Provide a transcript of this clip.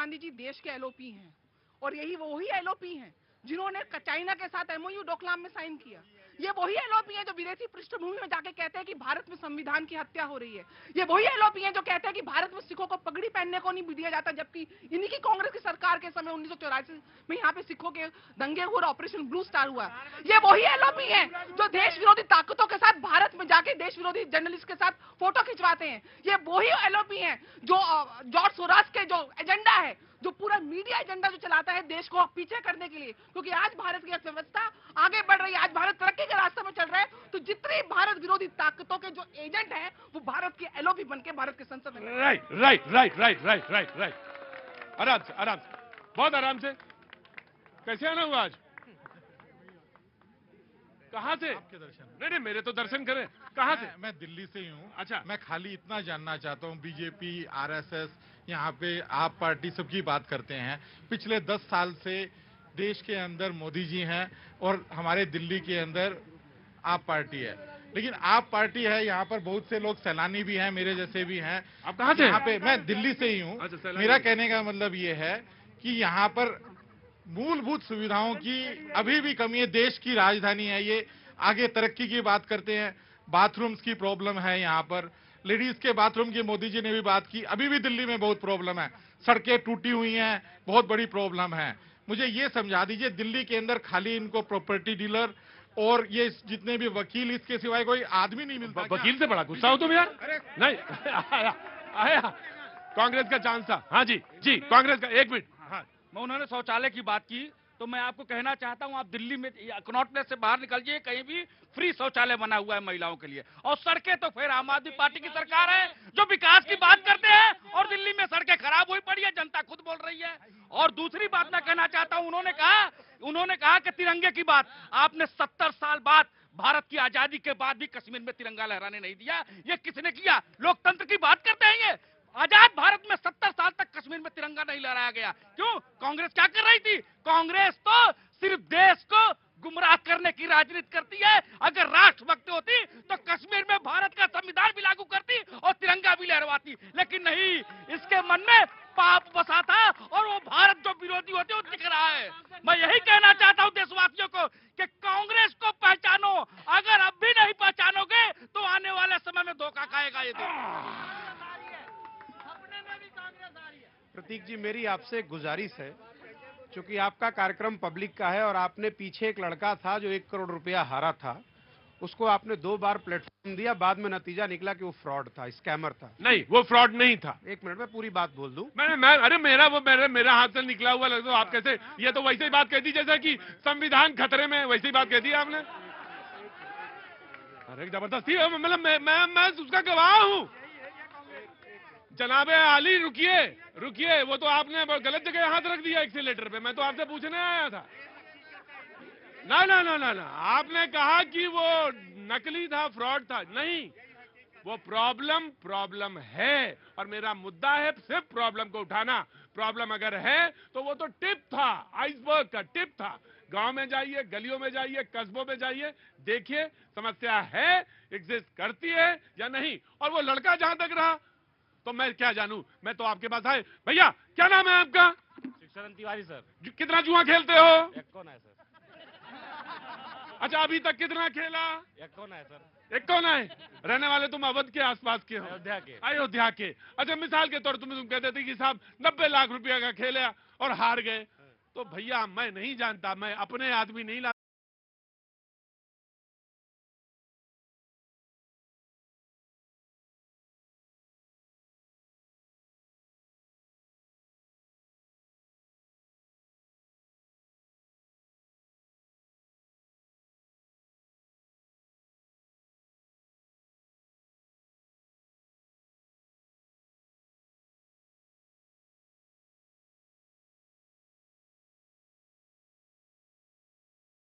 गांधी जी देश के एलओपी हैं और यही वही एलओपी हैं जिन्होंने चाइना के साथ एमओयू डोकलाम में साइन किया। ये वही एलओपी हैं जो विदेशी पृष्ठभूमि में जाके कहते हैं कि भारत में संविधान की हत्या हो रही है। ये वही एलओपी हैं जो कहते हैं कि भारत में सिखों को पगड़ी पहनने को नहीं दिया जाता, जबकि इन्हीं की कांग्रेस की सरकार के समय 1984 में यहाँ पे सिखों के दंगे हुए, ऑपरेशन ब्लू स्टार हुआ। ये वही एलओपी हैं जो देश विरोधी ताकतों के साथ भारत में जाके देश विरोधी जर्नलिस्ट के साथ फोटो खिंचवाते हैं। ये वही एलओपी हैं जो जॉर्ज सोरास के जो एजेंडा है, जो पूरा मीडिया एजेंडा जो चलाता है देश को पीछे करने के लिए, क्योंकि आज भारत की अर्थव्यवस्था आगे बढ़ रही है, आज भारत तरक्की के रास्ते में चल रहा है, तो जितनी भारत विरोधी ताकतों के जो एजेंट हैं वो भारत के एलओपी बनके भारत के संसद में। Right right right right right right right, आराम से आराम से, बहुत आराम से। कैसे आना हुआ आज? कहाँ से? आपके दर्शन? नहीं नहीं, मेरे तो दर्शन करें। कहाँ से? मैं दिल्ली से ही हूँ। अच्छा। मैं खाली इतना जानना चाहता हूँ, बीजेपी, आरएसएस, यहाँ पे आप पार्टी सबकी बात करते हैं। पिछले 10 साल से देश के अंदर मोदी जी हैं और हमारे दिल्ली के अंदर आप पार्टी है, लेकिन आप पार्टी है, यहाँ पर बहुत से लोग सैलानी भी हैं, मेरे जैसे भी हैं। आप कहाँ से? यहाँ पे मैं दिल्ली से ही हूँ। अच्छा, मेरा कहने का मतलब ये है कि यहाँ पर मूलभूत सुविधाओं की अभी भी कमी है। देश की राजधानी है ये, आगे तरक्की की बात करते हैं। बाथरूम्स की प्रॉब्लम है यहाँ पर, लेडीज के बाथरूम की मोदी जी ने भी बात की, अभी भी दिल्ली में बहुत प्रॉब्लम है। सड़कें टूटी हुई हैं, बहुत बड़ी प्रॉब्लम है। मुझे ये समझा दीजिए, दिल्ली के अंदर खाली इनको प्रॉपर्टी डीलर और ये जितने भी वकील, इसके सिवाय कोई आदमी नहीं मिलता। वकील से बड़ा गुस्सा हो तुम यार? नहीं आया आया कांग्रेस का चांस था। हाँ जी जी, कांग्रेस का। एक मिनट। हाँ, मैं उन्होंने शौचालय की बात की, तो मैं आपको कहना चाहता हूं, आप दिल्ली में कनॉट से बाहर निकल जाइए, कहीं भी फ्री शौचालय बना हुआ है महिलाओं के लिए। और सड़कें तो फिर आम आदमी पार्टी की सरकार है जो विकास की बात करते हैं, और दिल्ली में सड़कें खराब हुई पड़ी है, जनता खुद बोल रही है। और दूसरी बात मैं कहना चाहता हूं, उन्होंने कहा कि तिरंगे की बात, आपने 70 साल बाद भारत की आजादी के बाद भी कश्मीर में तिरंगा लहराने नहीं दिया। ये किसने किया? लोकतंत्र की बात करते हैं ये। आजाद भारत में 70 साल तक कश्मीर में तिरंगा नहीं लहराया गया। क्यों? कांग्रेस क्या कर रही थी? कांग्रेस तो सिर्फ देश को गुमराह करने की राजनीति करती है। अगर राष्ट्रभक्ति होती तो कश्मीर में भारत का संविधान भी लागू करती और तिरंगा भी लहरवाती, लेकिन नहीं, इसके मन में पाप बसा था और वो भारत जो विरोधी होती है वो दिख रहा है। मैं यही कहना चाहता हूं देशवासियों को कि कांग्रेस को पहचानो, अगर अब भी नहीं पहचानोगे तो आने वाले समय में धोखा खाएगा ये देश। प्रतीक जी, मेरी आपसे गुजारिश है, क्योंकि आपका कार्यक्रम पब्लिक का है और आपने पीछे एक लड़का था जो 1 करोड़ रुपया हारा था, उसको आपने 2 बार प्लेटफॉर्म दिया, बाद में नतीजा निकला कि वो फ्रॉड था, स्कैमर था। नहीं, वो फ्रॉड नहीं था। 1 मिनट में पूरी बात बोल दूं। अरे मेरा हाथ से निकला हुआ लगता, आप कैसे? ये तो वैसे ही बात कहती जैसे कि संविधान खतरे में, वैसे ही बात कहती है आपने। अरे जबरदस्ती, मतलब मैं उसका गवाह हूं। जनाबे आली, रुकिए, वो तो आपने गलत जगह हाथ रख दिया एक्सीलेटर पे। मैं तो आपसे पूछने आया था। ना, आपने कहा कि वो नकली था, फ्रॉड था। नहीं, वो प्रॉब्लम है, और मेरा मुद्दा है सिर्फ प्रॉब्लम को उठाना। प्रॉब्लम अगर है तो वो तो टिप था, आइसबर्ग का टिप था। गांव में जाइए, गलियों में जाइए, कस्बों में जाइए, देखिए समस्या है, एग्जिस्ट करती है या नहीं। और वो लड़का जहां तक रहा तो मैं क्या जानूं, मैं तो आपके पास आए। भैया क्या नाम है आपका? शिक्षानंद तिवारी सर। कितना जुआ खेलते हो? एक कौन है सर? अच्छा, अभी तक कितना खेला? एक कौन है सर? एक कौन है? रहने वाले तुम अवध के आसपास के हो? अयोध्या के। अच्छा, मिसाल के तौर तुम कहते थे कि साहब 90 लाख रुपया का खेला और हार गए, तो भैया मैं नहीं जानता, मैं अपने आदमी नहीं ला